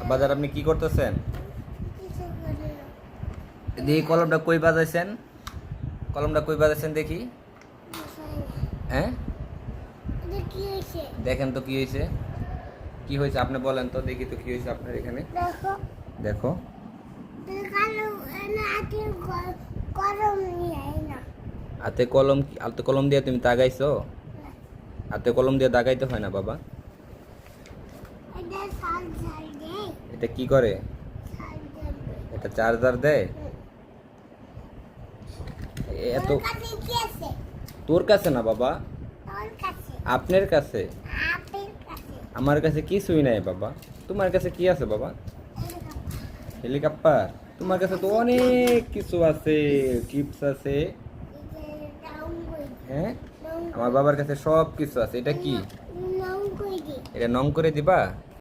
বাজার আপনি কি করতেছেন? দেখি কলমটা কই বাজাইছেন, কলমটা কই বাজাইছেন দেখি। হ্যাঁ দেখেন তো কি হয়েছে, কি হয়েছে আপনি বলেন তো দেখি তো কি হয়েছে আপনার এখানে। দেখো হাতে কলম, হাতে কলম দিয়ে তুমি দাগাইছো? হাতে কলম দিয়ে দাগাইতে হয় না বাবা। এটা কি করে? এটা চার্জার দেয়? এত তোর কাছে না বাবা, আপনার কাছে। আমার কাছে কিছুই নাই বাবা। তোমার কাছে কি আছে বাবা? হেলিকপ্টার? তোমার কাছে তো অনেক কিছু আছে, টিপস আছে। হ্যাঁ আমার বাবার কাছে সব কিছু আছে। এটা কি? এটা নং করে দিবা?